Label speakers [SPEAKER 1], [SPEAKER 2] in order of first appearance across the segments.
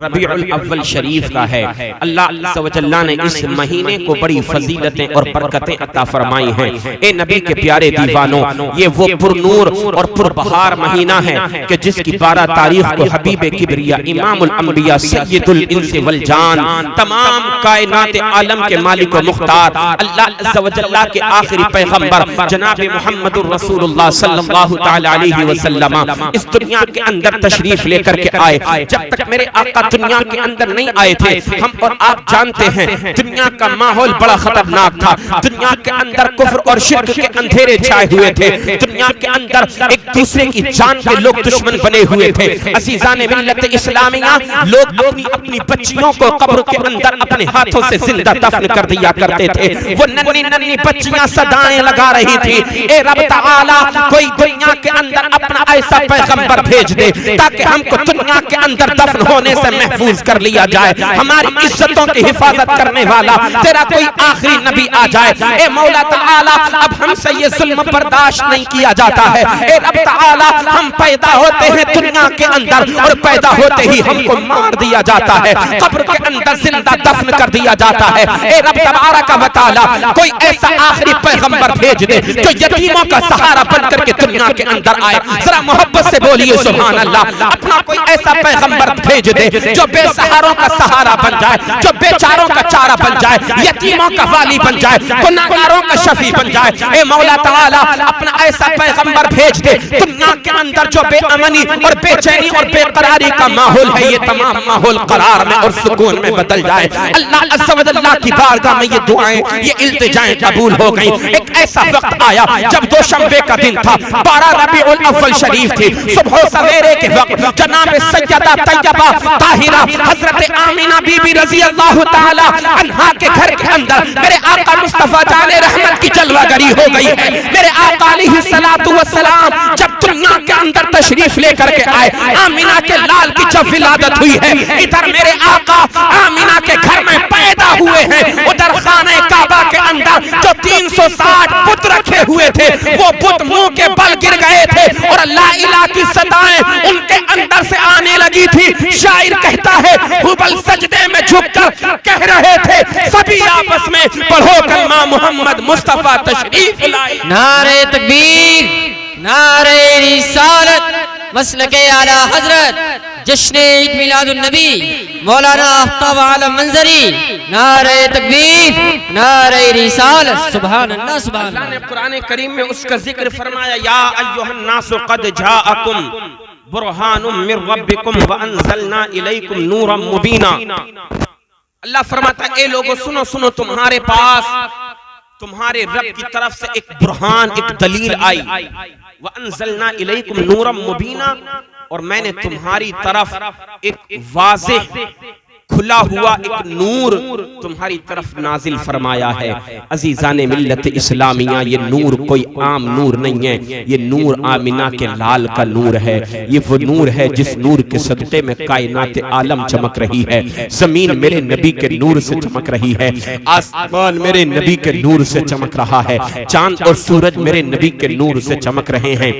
[SPEAKER 1] रबीउल अव्वल शरीफ का है। अल्लाह अज़्ज़ व जल्ला ने इस महीने को बड़ी फजीलतें और बरकतें अता फरमाई हैं। ए नबी के प्यारे दीवानों, ये वो पुरनूर और पुरबहार महीना है कि जिसकी 12 तारीख को हबीब किबरिया इमामुल अंबिया सय्यदुल इंस वल जान, तमाम कायनात आलम के मालिक व मुख्तार अल्लाह अज़्ज़ व जल्ला के आखिरी पैगंबर जनाब मुहम्मदुर रसूलुल्लाह सल्लल्लाहु तआला अलैहि वसल्लम इस दुनिया के अंदर तशरीफ लेकर के आए। जब तक मेरे आका दुनिया के अंदर नहीं आए थे, हम और आप जानते हैं दुनिया का माहौल बड़ा खतरनाक था। दुनिया के अंदर कुफ्र और शिर्क के अंधेरे छाए हुए थे। दुनिया के अंदर एक दूसरे की जान के लोग दुश्मन बने हुए थे। अज़ीज़ाने मिल्लत इस्लामिया, लोग अपनी अपनी बच्चियों को कब्र के अंदर अपने हाथों से जिंदा दफन कर दिया करते थे। वो नन्ही नन्ही बच्चियां सदाएं लगा रही थी, ए रब तआला कोई दुनिया के अंदर अपना ऐसा पैगंबर भेज दे ताकि हमको दुनिया के अंदर दफन होने से महफूज कर लिया जाए, हमारी इज्जतों की हिफाजत करने वाला तेरा कोई आखिरी नबी आ जाए। ए मौला तआला, अब हमसे ये जुल्म बर्दाश्त नहीं किया जाता है। ए रब तआला, हम पैदा होते हैं दुनिया के अंदर और पैदा होते ही हमको मार दिया जाता है, कब्र के अंदर जिंदा दफन कर दिया जाता है। ए रब तबारक व तआला, कोई ऐसा आखिरी पैगंबर भेज दे जो यतीमों का सहारा बनकर के दुनिया के अंदर आए। जरा मोहब्बत से बोलिए सुभान अल्लाह। अपना कोई ऐसा पैगंबर भेज दे जो बेसहारों का सहारा बन जाए, जो बेचारों का चारा बन जाए, यतीमों का वाली बन जाए, गुनाहगारों का शफी बन जाए। ए मौला तआला, अपना ऐसा पैगंबर भेज दे दुनिया के अंदर जो बेअमनी और बेचैनी और बेकरारी का माहौल है, ये तमाम माहौल करार में और सुकून में बदल जाए। अल्लाह अज़्ज़ व जल्ला की बारगाह में ये दुआएं, ये इल्तिजाएं कबूल हो गई। एक ऐसा वक्त आया जब दोशंबे का दिन था, 12 रबीउल अव्वल शरीफ थी। सुबह सवेरे के वक्त जनाब सैयदा तैयबा ताहिरा हजरत आमिना बीबी रजी अल्लाह ताला अन्हा के घर के अंदर मेरे आका मुस्तफा जाने रहमत की जलवागरी हो गई है। मेरे आका अलैहिस्सलातु वस्सलाम जब दुनिया के अंदर तशरीफ लेकर के आए, आमिना के लाल की जब विलादत हुई है, इधर मेरे आका आमिना के घर में पैदा हुए हैं, उधर खाने काबा के अंदर जो 360 बुत रखे हुए थे, वो बुत मुंह के बल गिर गए थे और ला इलाहा की सदाएं उनके अंदर से आने लगी थी। शायर कहता है, हुबल सजदे में झुककर कह रहे थे सभी आपस में पढ़ो कलमा मोहम्मद मुस्तफा तशरीफ लाए।
[SPEAKER 2] नारे तकबीर, नारे रिसालत, मसलके आला हजरत, जश्न ईद मिलादुन नबी मौलाना आफ्ताब आलम मंजरी। नारे तकबीर, नारे रिसालत, सुभान अल्लाह सुभान अल्लाह।
[SPEAKER 1] अल्लाह ने कुरान करीम में उसका जिक्र फरमाया, या अय्युहन नासु कद जाअकुम बुरहानुम मिर रब्बिकुम व अंज़लना इलैकुम नूरम मुबीना। अल्लाह फरमाता है, ए लोगों सुनो सुनो, तुम्हारे पास तुम्हारे रब की तरफ से एक बुरहान, एक दलील आई। व अंज़लना इलैकुम नूरम मुबीना, और मैंने तुम्हारी तरफ एक वाज़ेह खुला हुआ एक नूर तुम्हारी तरफ नाजिल फरमाया है। अजीजाने मिल्लत इस्लामिया, ये नूर कोई आम नूर नहीं है, ये नूर आमिना के लाल का नूर है। ये वो नूर है जिस नूर के सदक़े में कायनात आलम चमक रही है। जमीन मेरे नबी के नूर से चमक रही है, आसमान मेरे नबी के नूर से चमक रहा है, चांद और सूरज मेरे नबी के नूर से चमक रहे हैं।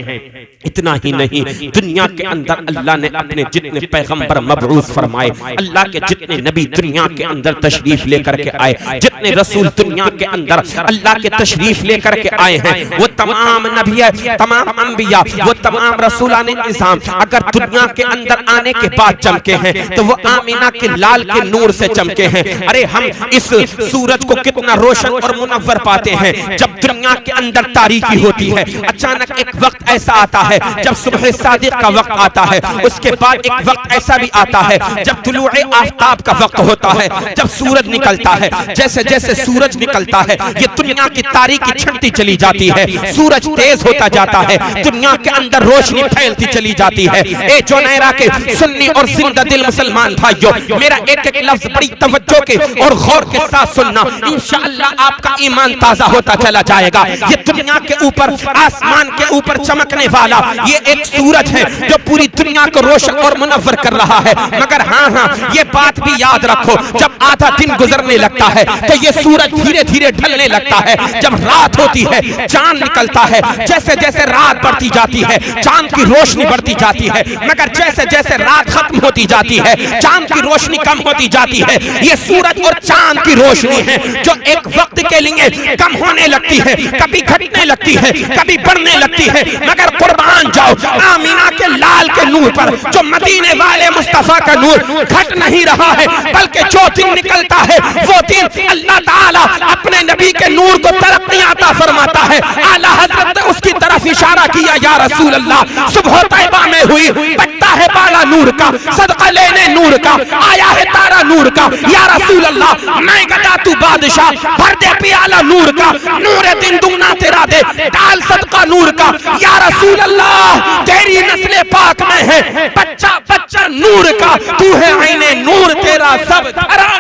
[SPEAKER 1] इतना ही नहीं, दुनिया के अंदर अल्लाह ने अपने जितने पैगंबर मबरूस फरमाए, अल्लाह के जितने नबी दुनिया के अंदर तशरीफ लेकर के आए, जितने रसूल दुनिया के अंदर अल्लाह के तशरीफ लेकर के आए हैं, वो तमाम नबी, तमाम अंबिया, वो तमाम रसूलाने निज़ाम अगर दुनिया के अंदर आने के बाद चमके हैं तो वो आमिना के लाल के नूर से चमके हैं। अरे हम इस सूरज को कितना रोशन और मुनव्वर पाते हैं जब दुनिया के अंदर तारीकी होती है। अचानक एक वक्त ऐसा आता है जब सुबह सादिक का वक्त आता है, उसके बाद एक वक्त ऐसा भी आता है जब तुलूए आफ्ताब का वक्त होता है, जब सूरज निकलता है। जैसे जैसे सूरज निकलता है ये दुनिया की तारीकी छंटती चली जाती है, सूरज तेज होता जाता है, दुनिया के अंदर रोशनी फैलती चली जाती है। ए जोनैरा के सुन्नी और जिंदा दिल मुसलमान भाइयों, मेरा एक एक लफ्ज बड़ी तवज्जो के और गौर के साथ सुनना, इंशाअल्लाह आपका ईमान ताजा होता चला जाएगा। ये दुनिया के ऊपर, आसमान के ऊपर चमकने वाला ये एक सूरज है जो पूरी दुनिया को रोशन और मुनव्वर कर रहा है। मगर हाँ, ये बात भी याद रखो, जब आधा दिन गुजरने लगता है तो ये सूरज धीरे धीरे ढलने लगता है। जब रात होती है चांद निकलता है, जैसे जैसे रात बढ़ती जाती है चांद की रोशनी बढ़ती जाती है, मगर जैसे जैसे रात खत्म होती जाती है चांद की रोशनी कम होती जाती है। ये सूरज और चांद की रोशनी है जो एक वक्त के लिए कम होने लगती है, कभी घटने लगती है, कभी बढ़ने लगती है। मगर कुर्बान जाओ आमीना के लाल के नूर पर, जो मदीने वाले मुस्तफा का नूर घट नहीं रहा है, बल्कि जो दिन निकलता है वो दिन अल्लाह ताला अपने नबी के नूर को तरक्की अता फरमाता है। आला हजरत ने उसकी तरफ इशारा किया, या रसूल अल्लाह सुबह तैबा में हुई पट्टा है बाला नूर का, सदका लेने नूर का, आया है तारा नूर का। या रसूल अल्लाह मैं गदा तू बादशाह, भर दे पियाला नूर का, नूर दिन दुगना तेरा दे, डाल सदका नूर का। या रसूल अल्लाह तेरी नस्ल पाक में है बच्चा बच्चा नूर का, तू है आईने नूर तेरा सब धरा।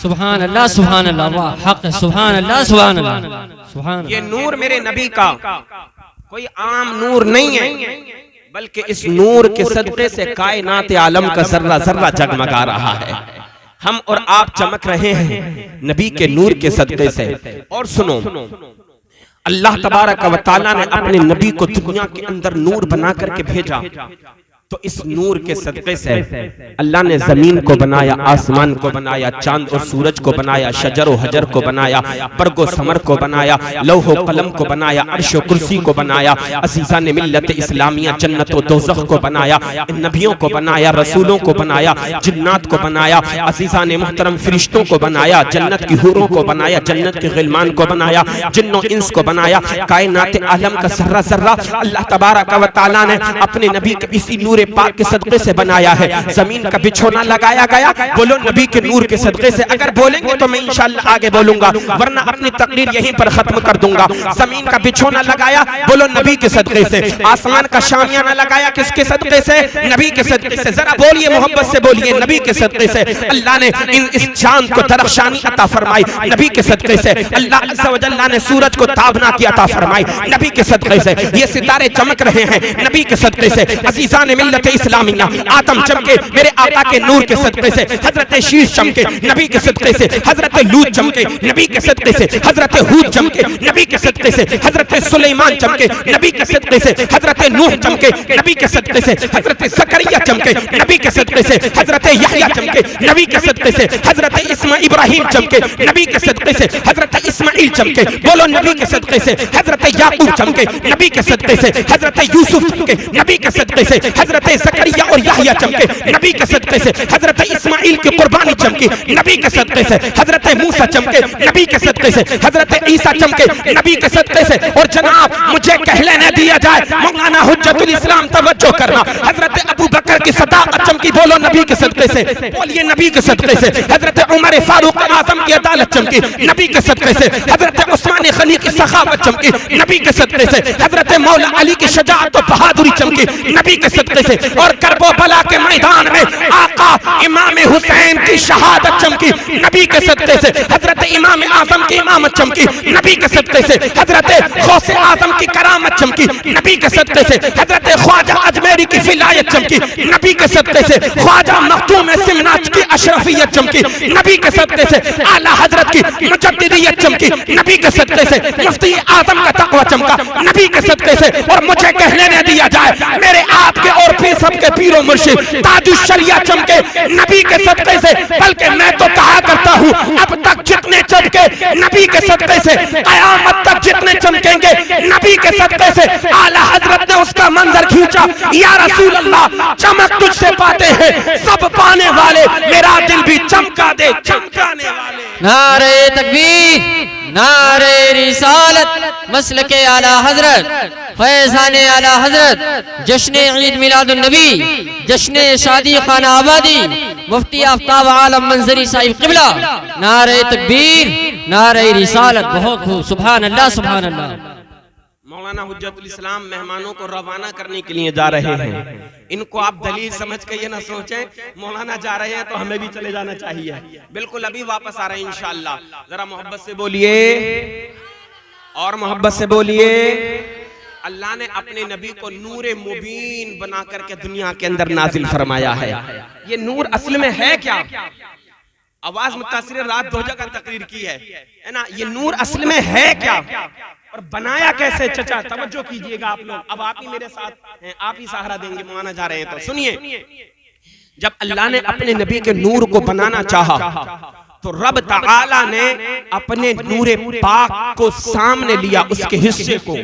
[SPEAKER 2] सुभान अल्लाह, सुभान अल्लाह, वाह हक, सुभान अल्लाह, सुभान अल्लाह, सुभान।
[SPEAKER 1] ये नूर मेरे नबी का कोई आम नूर नहीं है, बल्कि इस नूर के सदक़े से कायनात आलम का जर्रा जर्रा जगमगा रहा है। हम और आप चमक रहे हैं नबी के नूर के सदक़े से। और सुनो, अल्लाह तबारक व तआला ने अपने नबी को दुनिया के अंदर नूर बना करके भेजा, तो इस नूर के सदक़े से अल्लाह ने जमीन को बनाया, आसमान को बनाया, चांद और सूरज को बनाया, शजर और हजर को बनाया, बरगो समर को बनाया, लौह कलम को बनाया, अर्श और कुर्सी को बनाया, अज़ीज़ा ने मिल्लत इस्लामिया जन्नत और दोज़ख को बनाया, नबियों को बनाया, रसूलों को बनाया, जिन्नात को बनाया, अज़ीज़ा ने मुहतरम फरिश्तों को बनाया, जन्नत की हूरों को बनाया, जन्नत के गिलमान को बनाया, जिन्नों इंस को बनाया। कायनात आलम का जर्रा जर्रा अल्लाह तबारक व तआला ने अपने नबी के इसी नूर पाक के सदक़े से बनाया है। जमीन का बिछोना लगाया गया, बोलो नबी के नूर के सदक़े से। अगर बोलेंगे तो मैं इंशाअल्लाह आगे बोलूंगा, वरना अपनी तकरीर यहीं पर खत्म कर दूंगा। जमीन का बिछोना लगाया, बोलो नबी के सदक़े से। आसमान का शामियाना लगाया, किसके सदक़े से? नबी के सदक़े से। जरा बोलिए, मोहब्बत से बोलिए, नबी के सदक़े से। अल्लाह ने इस चांद को दरख्शानी अता फरमाई, नबी के सदक़े से। अल्लाह अज़्ज़ा व जल्ला ने सूरज को ताबना की अता फरमाई, नबी के सदक़े से। ये सितारे चमक रहे हैं नबी के सदक़े से। अज़ीज़ा ने इस्लामिया आदम चमके मेरे आका के नूर के सदक़े से, हजरत शीश चमके नबी के सदक़े से, हजरत लूत चमके नबी के सदक़े से, हजरत हूद चमके नबी के सदक़े से, हजरत सुलेमान चमके नबी के सदक़े से, हजरत नूह चमके नबी के सदक़े से, हजरत ज़करिया चमके नबी के सदक़े से, हजरत यहया चमके नबी के सदक़े से, हजरत इब्राहिम चमके नबी के सदक़े से, हजरत इस्माइल चमके, बोलो नबी के सदक़े से, हजरत याकूब चमके नबी के सदक़े से, हजरत यूसुफ चमके नबी के सदक़े से, हजरत ज़करिया और यहया चमके नबी के सदक़े से, हजरत इस्माइल की कुर्बानी चमकी नबी के सदक़े से, हजरत मूसा चमके नबी के सदक़े से, हजरत ईसा चमके नबी के सदक़े से। और जनाब मुझे कह लेने दिया जाए, मौलाना हुज्जतुल इस्लाम तवज्जो करना, हजरत अबू बकर की सदाक़त चमकी, बोलो नबी के सदक़े से, बोलिए नबी के सदक़े से। हजरत उमर फारूक आज़म की अदालत चमकी नबी के सदक़े से, हजरत उस्मान गनी की सखावत चमकी नबी के सदक़े से, हजरत मौला अली की शजाअत और बहादुरी चमकी नबी के सदक़े से। और करबला के मैदान में आका इमाम हुसैन की शहादत चमकी नबी के सदक़े से, हजरत इमाम आज़म की इमामत चमकी नबी के सदक़े से, हजरत गौसे आज़म की करामत चमकी नबी के सदक़े से, हजरत ख्वाजा अजमेरी की विलायत चमकी नबी के सदक़े से, ख्वाजा मखदूम सिमनाज की अशरफियत चमकी नबी के सदक़े से, आला हजरत की मुजद्दिदियत चमकी नबी के सदक़े से, मुफ्ती आज़म का तक़वा चमका नबी के सदक़े से। और मुझे कहने न दिया जाए, मेरे आपके और फिर सबके पीरो मुर्शिद ताजुश शरिया चमके नबी के सदक़े से, बल्कि मैं तो कहा करता हूँ अब तक जितने चमके नबी के सदक़े से, क़यामत तक जितने चमकेंगे नबी के सदक़े से। आला हजरत ने उसका मंजर खींचा, या रसूल अल्लाह चमक तुझसे पाते हैं सब पाने वाले, मेरा दिल भी चमका दे चमकाने वाले।
[SPEAKER 2] नारे तकबीर, नारे रिसालत, मसलके आला हजरत, फैज़ाने आला हजरत, जश्न ईद मिलादुन नबी, जश्न शादी खाना आबादी, मुफ्ती आफ्ताब आलम मंजरी साहिब क़िबला। नारे तकबीर, नारे रिसालत। बहुत खूब, सुभान अल्लाह, सुभान अल्लाह।
[SPEAKER 1] मौलाना हुज्जतुल इस्लाम मेहमानों को रवाना करने के लिए जा रहे हैं। इनको आप दलील समझ के ये ना सोचें मौलाना जा रहे हैं तो हमें भी चले जाना चाहिए। बिल्कुल अभी वापस आ रहे हैं इंशाअल्लाह। जरा मोहब्बत से बोलिए और मोहब्बत से बोलिए। अल्लाह ने अपने नबी को नूरे मुबीन बना करके दुनिया के अंदर नाजिल फरमाया है। ये नूर असल में है क्या? आवाज मुतासिर रात 2 जगह तकरीर की है ना। ये नूर असल में है क्या और बनाया कैसे? चचा तवज्जो कीजिएगा आप लोग, अब आप ही मेरे साथ हैं, आप ही सहारा देंगे, मुआना जा रहे हैं तो सुनिए। जब अल्लाह ने अपने नबी के नूर को बनाना चाहा तो रब तआला ने अपने नूरे पाक को सामने लिया, उसके हिस्से को,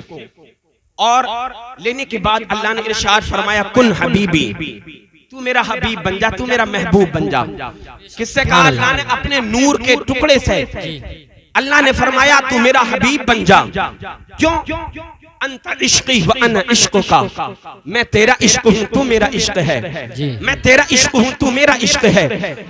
[SPEAKER 1] और लेने के बाद अल्लाह ने इरशाद फरमाया कुन हबीबी, तू मेरा हबीब बन जा, तू मेरा महबूब बन जा। किससे कहा? अल्लाह ने अपने नूर के टुकड़े से अल्लाह ने फरमाया तू मेरा हबीब बन जा। क्यों? अंत इश्क़ी व अना इश्क़ का, मैं तेरा इश्क हूँ, तू मेरा इश्क है, मैं तेरा इश्क हूँ, तू मेरा इश्क है,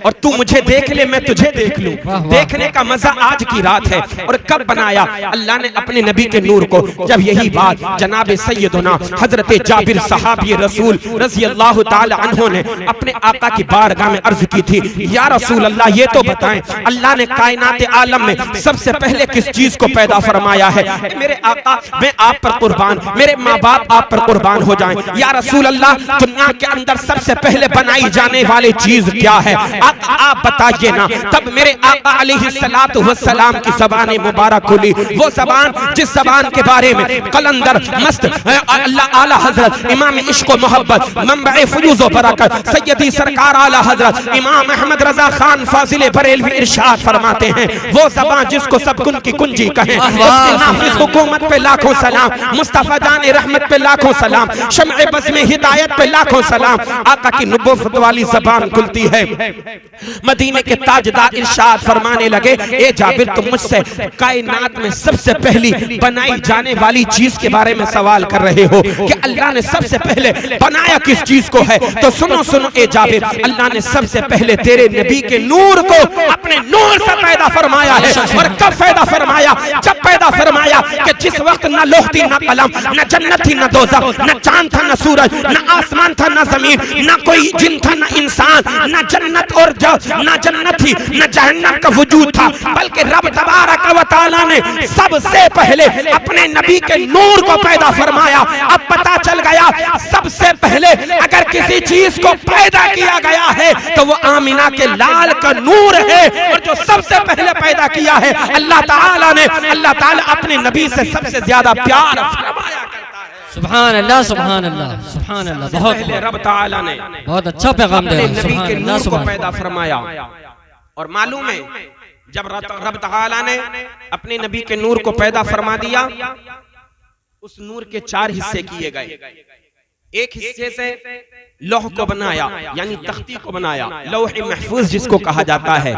[SPEAKER 1] और तू मुझे देख ले, मैं तुझे देख लूं। देखने का मजा आज की रात है। और कब बनाया? अल्लाह ने अपने नबी के नूर को। जब यही बात जनाब सैयदना हजरत जाबिर सहाबी रसूल रज़ी अल्लाह ताला अन्हु ने अपने आका की बारगाह में अर्ज की थी, या रसूल अल्लाह ये तो बताएं अल्लाह ने कायनात आलम में सबसे पहले किस चीज को पैदा फरमाया है? मेरे आका मैं आप पर कुर्बान, मेरे माँ बाप आप पर कुर्बान हो जाएं। या रसूल अल्लाह दुनिया के अंदर सबसे पहले बनाई जाने वाली चीज क्या है? आप बताइए ना। तब मेरे आका अलैहिस्सलातु वस्सलाम की ज़बान मुबारक खुली, वो ज़बान जिस ज़बान के बारे में कलंदर मस्त अल्लाह आला हजरत इमाम इश्क व मोहब्बत मंबए फयूज़ व बरकत सैयदी सरकार आला हजरत इमाम अहमद रजा खान फाजिल बरेलवी इरशाद फरमाते हैं, वो ज़बान जिसको सब कुन की कुंजी कहें, उसकी नाफिज़ हुकूमत पे लाखों सलाम, मुस्तफा जान रहमत पे लाखों सलाम, शम्ए बज़्म में हिदायत पे लाखों सलाम। आका की नबुव्वत वाली ज़बान खुलती है। मदीने के ताजदार इरशाद फरमाने लगे, ए जाबिर तुम मुझसे कायनात में सबसे पहली बनाई जाने वाली चीज के बारे में सवाल कर रहे हो कि अल्लाह ने सबसे पहले बनाया किस चीज को है? तो सुनो सुनो ए जाबिर, अल्लाह ने सबसे पहले तेरे नबी के नूर को अपने नूर से पैदा फरमाया है। और कब पैदा फरमाया? जब पैदा फरमाया कि जिस वक्त न लोह थी, न कलम, न जन्नत थी, न दोज़ख, न चांद था, न सूरज, न आसमान था, न जमीन, न कोई जिन था, न इंसान, न जन्नत और न जन्नत थी, न जहन्नम का वजूद था, बल्कि रब तबारक व तआला ने सबसे पहले अपने नबी के नूर को पैदा फरमाया। अब पता चल गया सबसे पहले अगर किसी चीज को पैदा किया गया है तो वो आमिना के लाल का नूर है, और जो सबसे पहले पैदा किया है अल्लाह ताला ने, अल्लाह ताला अपने नबी से सबसे ज्यादा प्यार फरमाया करता है।
[SPEAKER 2] सुभान अल्लाह, सुभान अल्लाह, सुभान अल्लाह। बहुत
[SPEAKER 1] रब ताला ने
[SPEAKER 2] बहुत अच्छा पैगाम दे
[SPEAKER 1] नबी के नूर को पैदा फरमाया। और मालूम है जब रब ताला ने अपने नबी के नूर को पैदा फरमा दिया, उस नूर के 4 हिस्से किए गए। एक हिस्से से लौह को बनाया, यानी तख्ती को बनाया, लौह महफूज जिसको कहा जाता है,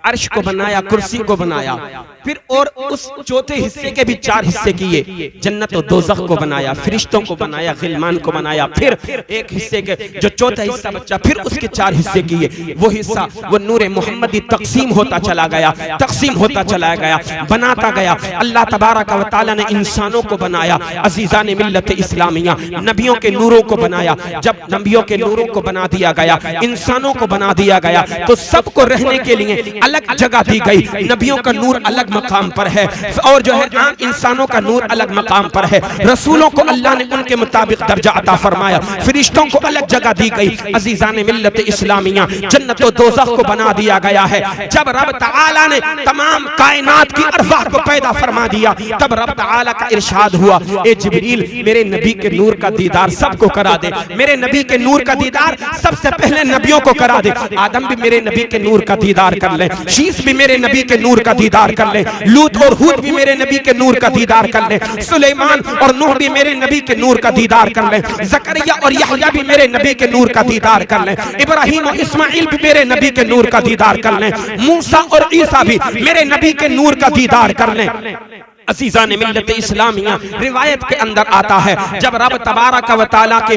[SPEAKER 1] अर्श को बनाया, कुर्सी को बनाया। फिर और उस चौथे हिस्से के भी 4 हिस्से किए, जन्नत और दोज़ख को बनाया, फरिश्तों को बनाया, गिलमान को बनाया। फिर एक हिस्से के जो चौथा हिस्सा बचा, फिर उसके 4 हिस्से किए। वो हिस्सा वो नूरे मोहम्मदी तकसीम होता चला गया, तकसीम होता चला गया, बनाता गया। अल्लाह तबारक व तआला ने इंसानों को बनाया, अज़ीज़ान मिल्लत इस्लामिया, नबियों के नूरों को बनाया। जब नबियों के नूरों को बना दिया गया, इंसानों को बना दिया गया, तो सबको रहने के लिए अलग जगह दी गई। नबियों का नूर अलग मकाम पर है, और जो है आम इंसानों का नूर अलग मकाम पर है। रसूलों को अल्लाह ने उनके मुताबिक दर्जा अता फरमाया, फरिश्तों को अलग जगह दी गई। अज़ीज़ान मिल्लत इस्लामिया, जन्नत और दोज़ख को बना दिया गया है। जब रब तआला ने तमाम कायनात की अरवाह को पैदा फरमा दिया, तब रब तआला का इरशाद हुआ, ए जिब्रील मेरे नबी के नूर का दीदार सबको करा दे, मेरे नबी के नूर का दीदार सबसे पहले नबियों को करा दे। आदम भी मेरे नबी के नूर का दीदार कर ले, शीश भी मेरे नबी के नूर का दीदार कर ले, लूत और हूद भी मेरे नबी के नूर का दीदार कर ले, सुलेमान और नूह भी मेरे नबी के नूर का दीदार कर ले, ज़करिया और यहया भी मेरे नबी के नूर का दीदार कर ले, इब्राहीम और इस्माइल भी मेरे नबी के नूर का दीदार कर ले, मूसा और ईसा भी मेरे नबी के नूर का दीदार कर ले। अज़ीज़ान मिल्लत इस्लामिया, रिवायत के अंदर आता है जब रब तबारक व तआला के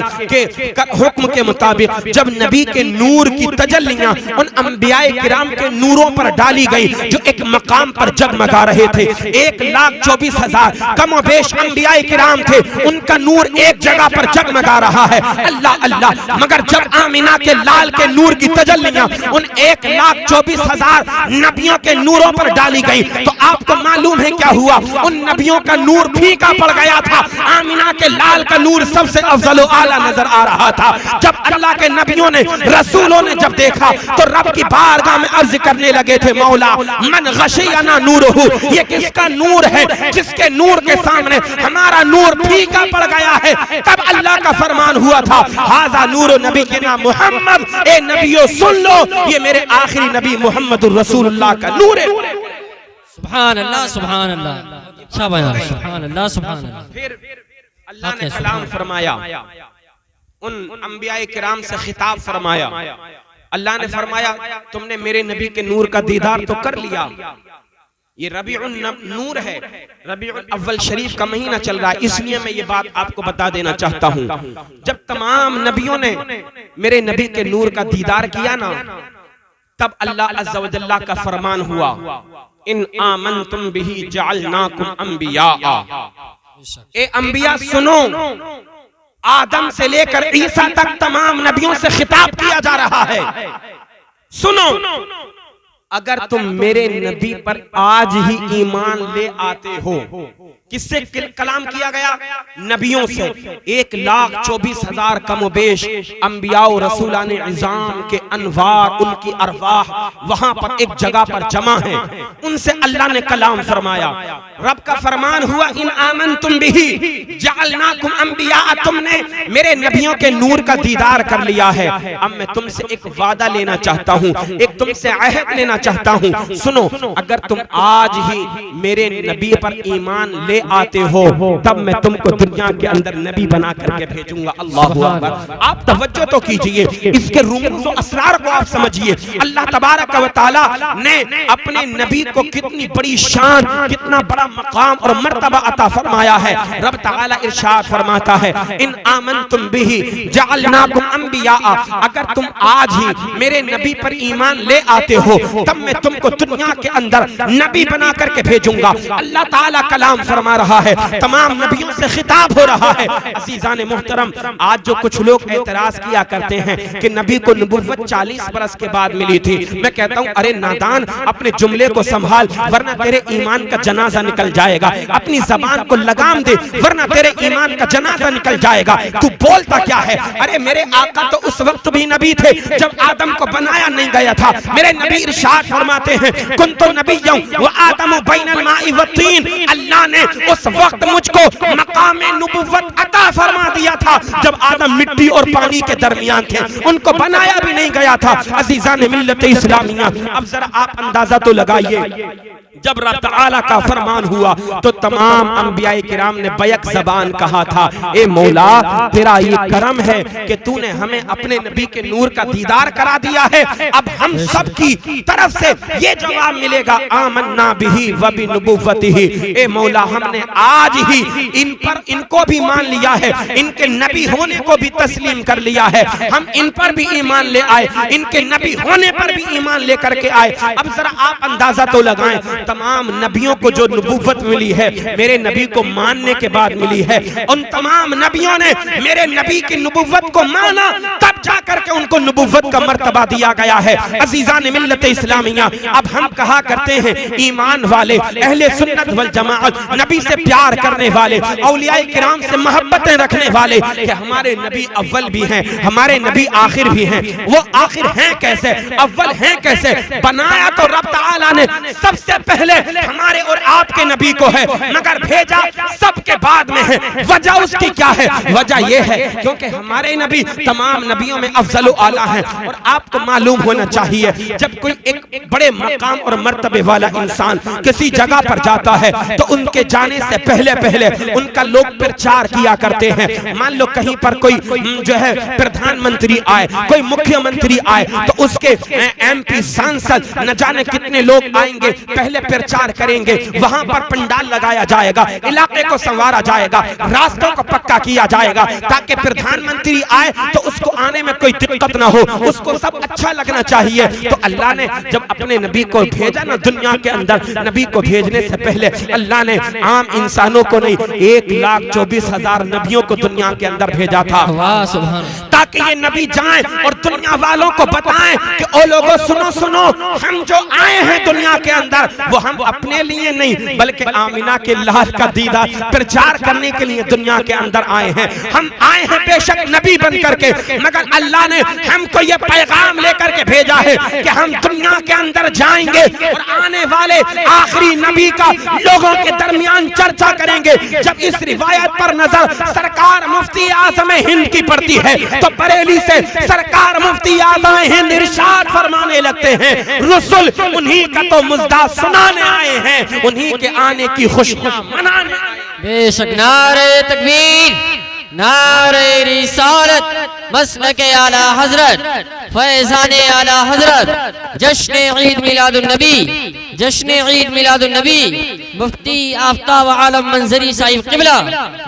[SPEAKER 1] हुक्म के मुताबिक जब नबी के नूर की तजल्लियां उन अंबियाए किराम के नूरों पर डाली गई जो एक मकाम पर जगमगा रहे थे। 1,24,000 कमोबेश अंबियाए किराम थे, उनका नूर एक जगह पर जगमगा रहा है। अल्लाह अल्लाह, मगर जब आमिना के लाल के नूर की तजल्लियां उन 1,24,000 नबियों के नूरों पर डाली गई तो आपको मालूम है क्या हुआ? उन नबियों का नूर फीका पड़ गया था। आमिना के लाल का नूर सबसे अफजल आला नजर आ रहा था। जब अल्लाह के नबियों ने, रसूलों ने जब देखा तो रब की बारगाह में अर्ज करने लगे थे, मौला मन गशियना नूरुहु, ये किसका नूर है जिसके नूर के सामने हमारा नूर फीका पड़ गया है। तब अल्लाह का फरमान हुआ था, हाजा नूर नबीना मोहम्मद, ए नबियों सुन लो, ये मेरे आखिरी नबी मोहम्मद रसूलुल्लाह का नूर है।
[SPEAKER 2] सुभान अल्लाह, सुभान अल्लाह, अच्छा बयान, सुभान अल्लाह, सुभान अल्लाह।
[SPEAKER 1] फिर अल्लाह ने कलाम फरमाया, उन अंबियाए किराम से खिताब फरमाया। अल्लाह ने फरमाया, तुमने मेरे नबी के नूर का दीदार तो कर लिया। ये रबीउन नूर है, रबीउल अव्वल शरीफ का महीना चल रहा है, इसलिए मैं ये बात आपको बता देना चाहता हूँ। जब तमाम नबियों ने मेरे नबी के नूर का दीदार किया ना, तब अल्लाह अज़्ज़ा व जल्ला का फरमान हुआ, इन आमनतुम बिही जअलनाकुम अंबिया। ए अंबिया सुनो, आदम से लेकर ईसा तक तमाम नबियों से खिताब किया जा रहा है। सुनो, अगर तुम मेरे नबी पर आज ही ईमान ले आते हो, किससे कलाम किया गया? नबियों से। 1,24,000 कमोबेश अंबिया रसूलाने इज़ाम के अनवार, उनकी अरवाह वहां पर एक जगह पर जमा है, उनसे अल्लाह ने कलाम फरमाया। रब का फरमान हुआ, इन आमनतुम बिही जअलनाकुम अंबिया, तुमने मेरे नबियों के नूर का दीदार कर लिया है। अब मैं तुमसे एक वादा लेना चाहता हूँ, एक तुमसे अहद लेना चाहता हूँ। सुनो, अगर तुम आज ही मेरे नबी पर ईमान ले आते हो, तब मैं तुमको दुनिया के अंदर नबी बना करके भेजूंगा। अल्लाहु अकबर। आप तवज्जो तो कीजिए, इसके रूम और असरार को आप समझिए। अल्लाह तबारक व तआला ने अपने नबी को कितनी बड़ी शान, कितना बड़ा मकाम और मर्तबा अता फरमाया है। रब तआला इरशाद फरमाता है, इन आमनतुम बिही जअलनाकुम अंबिया, अगर तुम आज ही मेरे नबी पर ईमान ले आते हो, तब मैं तुमको दुनिया के अंदर नबी बना करके भेजूंगा। अल्लाह ताला कलाम फरमा रहा है, तमाम नबियों से खिताब हो रहा है। अज़ीज़ान मोहतरम, आज जो कुछ लोग एतराज किया करते हैं कि नबी को नबुव्वत 40 बरस के बाद मिली थी, मैं कहता हूं, अरे नादान, अपने जुमले को संभाल, वरना तेरे ईमान का जनाजा निकल जाएगा। अपनी जबान को लगाम दे, वरना तेरे ईमान का जनाजा निकल जाएगा। तू बोलता क्या है? अरे मेरे आका तो उस वक्त भी नबी थे जब आदम को बनाया नहीं गया था। मेरे नबी इरशाद फरमाते हैं, कुन्तु नबिय्यन व आदम बैनल माइ व तीन। अल्लाह ने उस वक्त मुझको मकामे नुबुव्वत अता फरमा दिया था जब आदम मिट्टी और पानी के दरमियान थे, उनको बनाया भी नहीं गया था। अज़ीज़ान मिल्लत इस्लामिया, अब जरा आप अंदाजा तो लगाइए, जब रब तआला का फरमान हुआ तो तमाम अंबियाए किराम ने बैक ज़बान कहा था, ए मौला, तेरा ये करम है कि तूने हमें अपने नबी के नूर का दीदार करा दिया है। अब हम सब की तरफ से ये जवाब मिलेगा, आमन्ना बिही व बिनुबुव्वतिही। ए मौला, हमने आज ही इन पर, इनको भी मान लिया है, इनके नबी होने को भी तस्लीम कर लिया है। हम इन पर भी ईमान ले आए, इनके नबी होने पर भी ईमान लेकर के आए। अब जरा आप अंदाजा तो लगाएं, तमाम नबियों को जो नबुव्वत मिली है, मेरे नबी को मानने के बाद मिली है। उन तमाम नबियों ने मेरे नबी की नबुव्वत को माना, तब जाकर के उनको नबुव्वत का मर्तबा दिया गया है। अज़ीज़ान मिल्लत इस्लामिया, अब हम कहा करते हैं, ईमान वाले, अहले सुन्नत वल जमाअत, नबी से प्यार करने वाले, औलियाए किराम से मोहब्बतें रखने वाले, कि हमारे नबी अव्वल भी हैं, हमारे नबी आखिर भी हैं। वो आखिर हैं कैसे, अव्वल हैं कैसे? बनाया तो रब तआला ने सबसे पहले हमारे और आपके नबी को है, मगर भेजा सबके बाद में है। वजह उसकी क्या है? वजह यह है क्योंकि हमारे नबी तमाम नबियों में अफजल आला है। और आपको मालूम होना चाहिए, जब कोई एक बड़े मकाम और मर्तबे वाला इंसान किसी जगह पर जाता है, तो उनके जाने से पहले पहले उनका लोग प्रचार किया करते हैं। मान लो कहीं पर कोई जो है प्रधानमंत्री आए, कोई मुख्यमंत्री आए, तो उसके MP सांसद न जाने कितने लोग आएंगे, पहले प्रचार करेंगे, वहां पर पंडाल लगाया जाएगा, इलाके को संवारा जाएगा, रास्तों को पक्का किया जाएगा, ताकि प्रधानमंत्री आए तो उसको आने में कोई दिक्कत ना हो, उसको सब अच्छा लगना चाहिए। तो अल्लाह ने जब अपने नबी को भेजा ना दुनिया के अंदर, नबी को भेजने से पहले अल्लाह ने आम इंसानों को नहीं, 1,24,000 नबियों को दुनिया के अंदर भेजा था, ताकि ये नबी जाएं और दुनिया वालों को बताएं कि ओ लोगों सुनो सुनो, हम जो आए हैं दुनिया के अंदर वो हम अपने लिए नहीं बल्कि आमिना के लाल का दीदार प्रचार करने के लिए दुनिया के अंदर आए हैं। हम आए हैं बेशक नबी बन करके, मगर अल्लाह ने हमको ये पैगाम लेकर के भेजा है कि हम दुनिया के अंदर जाएंगे और आने वाले आखिरी नबी का लोगों के दरमियान चर्चा करेंगे। जब इस रिवायत पर नजर सरकार मुफ्ती आज़म हिंद की पड़ती है तो बरेली से सरकार मुफ्ती आज़म हिंद इरशाद फरमाने लगते हैं, रसूल उन्हीं का तो मुजदा सुनाने आए हैं, उन्हीं के आने की खुशियां मनाने आए हैं।
[SPEAKER 2] बेशक नारे तकबीर, नारे रिसालत, मसलके आला हजरत, फैज़ाने आला हजरत, जश्न ईद मिलादुन नबी, जश्न ईद मिलादुन नबी, मुफ्ती आफ्ताब आलम मंजरी साहिब क़िबला,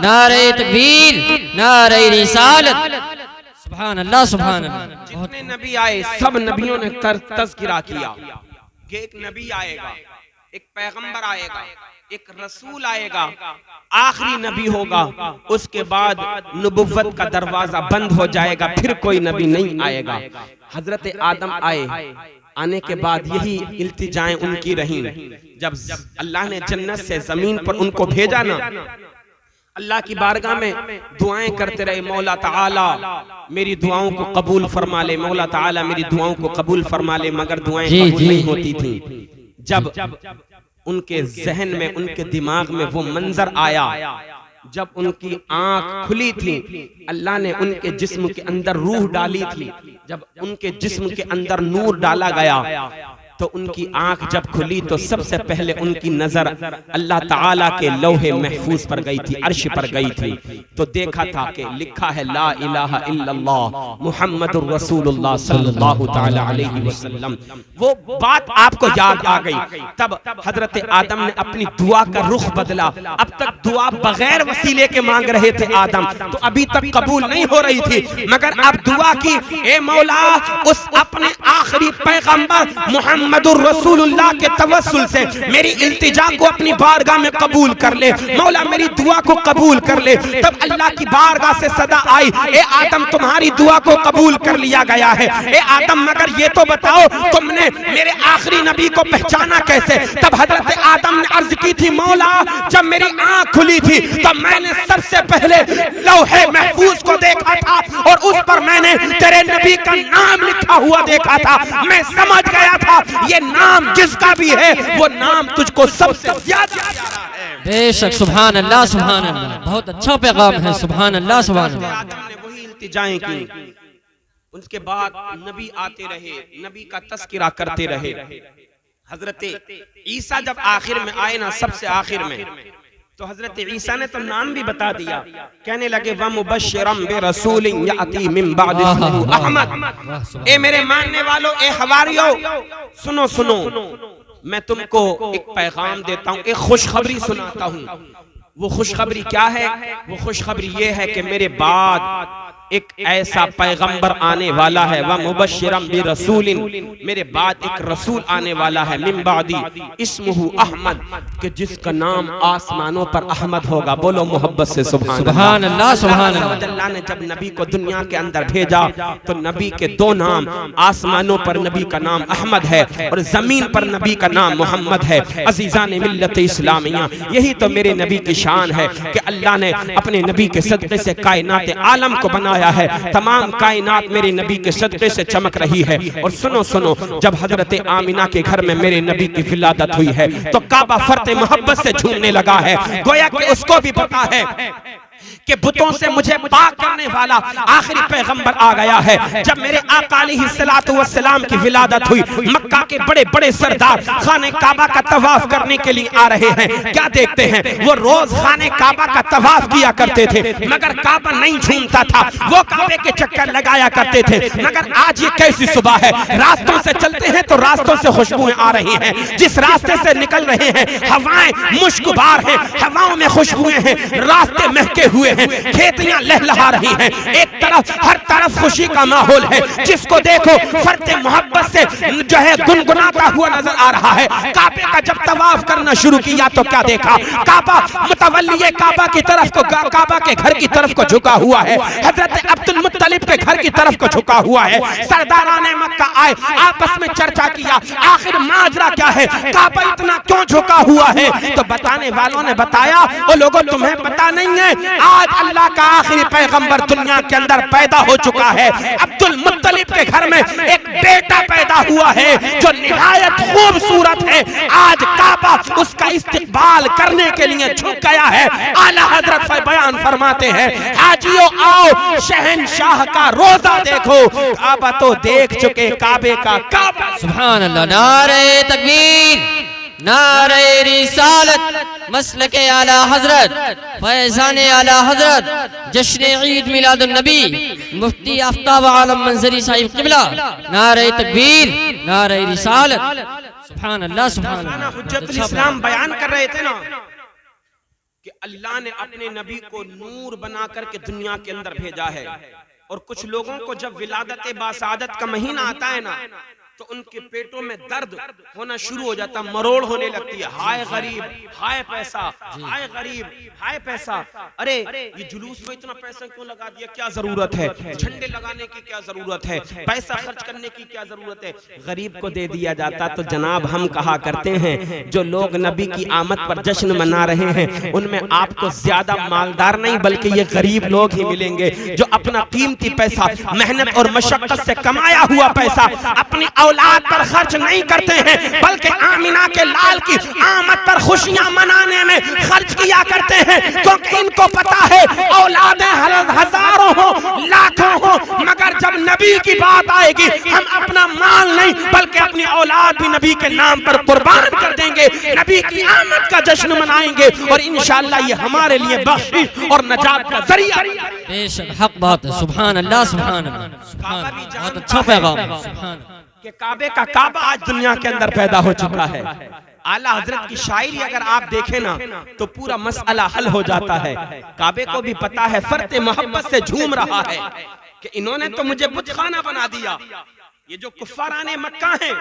[SPEAKER 2] नारे तकबीर, नारे रिसालत। सुभान अल्लाह, सुभान अल्लाह।
[SPEAKER 1] जितने नबी आए सब नबियों ने तज़किरा किया कि एक नबी आएगा, एक पैगंबर आएगा, एक रसूल आएगा, आखिरी नबी होगा, उसके बाद नबुव्वत का दरवाजा बंद हो जाएगा, फिर कोई नबी नहीं आएगा। हजरत आदम आए, आने के बाद यही इल्तिजाएं उनकी रहीं। जब अल्लाह ने जन्नत से जमीन पर उनको भेजा ना, अल्लाह की बारगाह में दुआएं करते रहे, मौला ताला मेरी दुआओं को कबूल फरमा ले, मौला ताला मेरी दुआओं को कबूल फरमा ले, मगर दुआएं कबूल नहीं होती थी। जब उनके जहन में, उनके दिमाग में वो मंजर आया, जब उनकी आंख खुली थी, अल्लाह ने उनके जिस्म के अंदर रूह डाली थी। जब उनके जिस्म के अंदर नूर डाला गया तो उनकी आंख जब खुली तो सबसे पहले उनकी नजर अल्लाह ताला के लौहे महफूज पर गई थी, अर्श पर गई थी। तो देखा था कि लिखा है ला इलाहा इल्लल्लाह मुहम्मदुर रसूलुल्लाह सल्लल्लाहु ताला अलैहि वसल्लम। वो बात आपको याद आ गई। तब हजरत आदम ने अपनी दुआ का रुख बदला। अब तक दुआ बगैर वसीले के मांग रहे थे आदम, तो अभी तक कबूल नहीं हो रही थी, मगर अब दुआ की, ए मौला उस अपने आखिरी पैगंबर मुहम्मदुर रसूलुल्लाह के तवस्सुल से मेरी इल्तिजा को अपनी बारगाह में कबूल कर ले, मौला मेरी दुआ को कबूल कर ले। तब अल्लाह की बारगाह से सदा आई, ए आदम तुम्हारी दुआ को कबूल कर लिया गया है। ए आदम मगर ये तो बताओ तुमने मेरे आखिरी नबी को पहचाना कैसे? तब हजरत आदम ने अर्ज की थी, मौला जब मेरी आंख खुली थी तब मैंने सबसे पहले लौहे महफूज को देखा था और उस पर मैंने तेरे नबी का नाम लिखा हुआ देखा था। मैं समझ गया था ये नाम जिसका भी है वो नाम तुझको सबसे ज्यादा प्यारा है।
[SPEAKER 2] बेशक सुभान अल्लाह, सुभान अल्लाह, बहुत अच्छा पैगाम है। सुभान अल्लाह, सुभान अल्लाह।
[SPEAKER 1] आदम ने वही इल्तिजाएं की। उसके बाद नबी आते रहे, नबी का तस्किरा करते रहे। हजरत ईसा जब आखिर में आए ना, सबसे आखिर में, तो हजरत ईसा ने तो नाम भी बता दिया। कहने लगे व मुबश्शिरम बिरसूलिन याती मिन बादि इस्मुहु अहमद। ए मेरे मानने वालों, ए हवारियों, सुनो सुनो, मैं तुमको एक पैगाम देता हूँ, एक खुशखबरी सुनाता हूँ। वो खुशखबरी क्या है? वो खुशखबरी ये है कि मेरे बाद एक ऐसा पैगंबर आने वाला है, व मुबश्शिरम बिरसूलिन, मेरे बाद एक रसूल आने वाला है, मिन बादी इस्मुहु अहमद, कि जिसका नाम आसमानों पर अहमद होगा। बोलो मोहब्बत से सुभान
[SPEAKER 2] अल्लाह, सुभान अल्लाह।
[SPEAKER 1] अल्लाह ने जब नबी को दुनिया के अंदर भेजा तो नबी के दो नाम, आसमानों पर नबी का नाम अहमद है और जमीन पर नबी का नाम मोहम्मद है। अजीजान मिल्लत इस्लामिया, यही तो मेरे नबी की शान है कि अल्लाह ने अपने नबी के सदक़े से कायनात आलम को बनाया है। तमाम कायनात मेरे नबी के सदक़े से चमक रही है। और सुनो सुनो, जब हजरत आमिना के घर में मेरे नबी की विलादत हुई है तो काबा फर्ते मोहब्बत से झूमने लगा है। गोया कि उसको भी पता है कि बुतों से मुझे पाक करने वाला आखिरी पैगंबर आ गया है। जब मेरे आका अलैहिस्सलातु वस्सलाम की विलादत हुई, मक्का के बड़े बड़े सरदार खाने काबा का तवाफ करने के लिए आ रहे हैं। क्या देखते हैं? वो रोज खाने काबा का तवाफ किया करते थे, मगर काबा नहीं झूमता था। वो काबे के चक्कर लगाया करते थे। मगर आज ये कैसी सुबह है, रास्तों से चलते हैं तो रास्तों से खुशबुएं आ रही हैं। जिस रास्ते से निकल रहे हैं हवाएं मुश्कबार हैं, हवाओं में खुशबुएं हैं, रास्ते महके हुए हैं, खेतियां लहलहा रही हैं, एक तरफ हर तरफ खुशी का माहौल है, जिसको देखो फर्द मोहब्बत से जो है गुनगुनाता हुआ नजर आ रहा है। काबे का जब तवाफ करना शुरू किया तो क्या देखा, काबा मुतवल्ली काबा की तरफ को, काबा के घर की तरफ को झुका हुआ है, हजरत अब्दुल मुत्तलिब के घर की तरफ को झुका हुआ है। सरदाराने मक्का आए, आपस में चर्चा किया आखिर माजरा क्या है, काबा इतना क्यों झुका हुआ है। तो बताने वालों ने बताया, ओ लोगों तुम्हें पता नहीं है, आज अल्लाह का आखिरी पैगंबर दुनिया के अंदर पैदा हो चुका है। अब्दुल मुत्तलिब के घर में एक बेटा पैदा हुआ है जो निहायत खूबसूरत है। आज काबा उसका इस्तिकबाल करने के लिए झुक गया है। आला हजरत बयान फरमाते हैं, हाजियों आओ शहंशाह का रोजा देखो। काबा तो देख चुके, काबे का काबा।
[SPEAKER 2] सुभान अल्लाह। नारे तकबीर, नारे रिसालत, मसलके आला हजरत, फैज़ाने आला हजरत, जश्न ईद मिलादुन नबी, मुफ्ती आफ्ताब आलम मंजरी साहिब क़िबला। नारे तकबीर, नारे रिसालत। सुभान अल्लाह, सुभान अल्लाह।
[SPEAKER 1] हुज्जतुल इस्लाम बयान कर रहे थे ना कि अल्लाह ने अपने नबी को नूर बना करके दुनिया के अंदर भेजा है। और कुछ लोगों को जब विलादत बासादत का महीना आता है ना, तो उनके पेटों में दर्द होना शुरू हो जाता, मरोड़ होने लगती है। हाय गरीब, हाय पैसा, हाय गरीब, हाय पैसा। अरे ये जुलूस में इतना पैसा क्यों लगा दिया, क्या जरूरत है, झंडे लगाने की क्या जरूरत है, पैसा खर्च करने की क्या जरूरत है। गरीब को दे दिया जाता। तो जनाब हम कहा करते हैं, जो लोग नबी की आमद पर जश्न मना रहे हैं, उनमें आपको ज्यादा मालदार नहीं बल्कि ये गरीब लोग ही मिलेंगे, जो अपना कीमती पैसा, मेहनत और मशक्कत से कमाया हुआ पैसा अपनी औलाद पर खर्च नहीं करते हैं, बल्कि आमिना के लाल की आमद पर खुशियां मनाने में खर्च किया करते हैं। क्योंकि इनको पता है औलादें हजारों हो, लाखों हो, मगर जब नबी की बात आएगी हम अपना माल नहीं बल्कि अपनी औलाद भी नबी के नाम पर कुर्बान कर देंगे, नबी की आमद का जश्न मनाएंगे और इंशाअल्लाह ये हमारे लिए बख्शिश और नजात का जरिया।
[SPEAKER 2] बेशक हक बात है। सुभान अल्लाह, सुभान अल्लाह, सुभान अल्लाह। बहुत अच्छा पैगाम है। सुभान
[SPEAKER 1] कि काबे का काबा आज दुनिया के अंदर पैदा हो चुका है। आला हजरत की शायरी अगर आप देखें ना तो पूरा मसला हल हो जाता है। काबे को भी पता है, फर्ते मोहब्बत से झूम रहा है कि इन्होंने तो मुझे बुतखाना बना दिया। ये जो कुफ्फाराने मक्का हैं,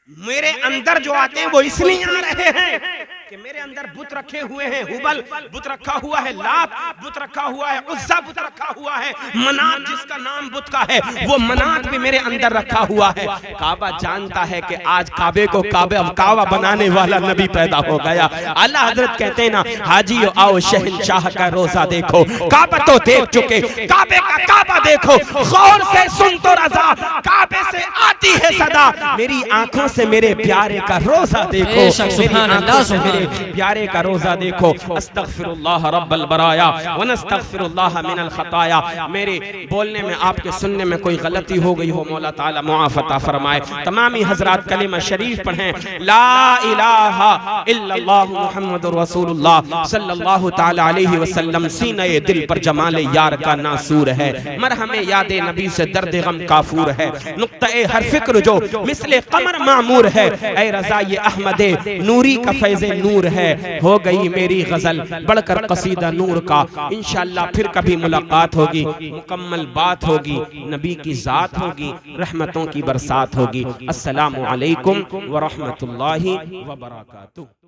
[SPEAKER 1] मेरे अंदर जो आते हैं वो इसलिए आ रहे हैं कि मेरे अंदर बुत रखे हुए हैं। हुबल बुत रखा हुआ है, लात बुत रखा हुआ है, उज़्ज़ा बुत रखा हुआ है, मनात जिसका नाम बुत का है वो मनात भी मेरे अंदर रखा हुआ है। काबा जानता है कि आज काबे को काबा बनाने वाला नबी पैदा हो गया। अल्लाह हजरत कहते हैं ना, हाजियो आओ शहंशाह का रोजा देखो। काबा तो देख चुके, काबे का काबा देखो, गौर से सुन तो रज़ा, काबे से आती है सदा, मेरी आंखों से मेरे प्यारे का रोजा देखो,
[SPEAKER 2] सुभान अल्लाह, सुभान
[SPEAKER 1] मेरे प्यारे का रोजा देखो। अस्तगफिरुल्लाह रब्बल बराया व नस्तगफिरुल्लाह मिनल खताया। मेरे बोलने में आपके सुनने में कोई गलती हो गई हो, मौला ताला मुआफ़ अता फरमाए। तमामी हजरात कलिमा शरीफ पढ़ें, ला इलाहा इल्लल्लाह मुहम्मदुर रसूलुल्लाह सल्लल्लाहु ताला अलैहि वसल्लम। सीने दिल पर जमाले यार का नासूर है, मरहमे यादे नबी से दर्द गम काफूर है, नुक्ते हर फिक्र जो मिसले कमर मामूर है, ऐ रज़ा ये अहमदे नूरी का फैज़े नूर है। हो गई मेरी गजल बढ़कर कसीदा नूर का। इंशाअल्लाह फिर कभी मुलाकात होगी, मुकम्मल बात होगी, नबी की जात होगी, रहमतों की बरसात होगी। अस्सलामु अलैकुम व रहमतुल्लाहि व बरकातुहू।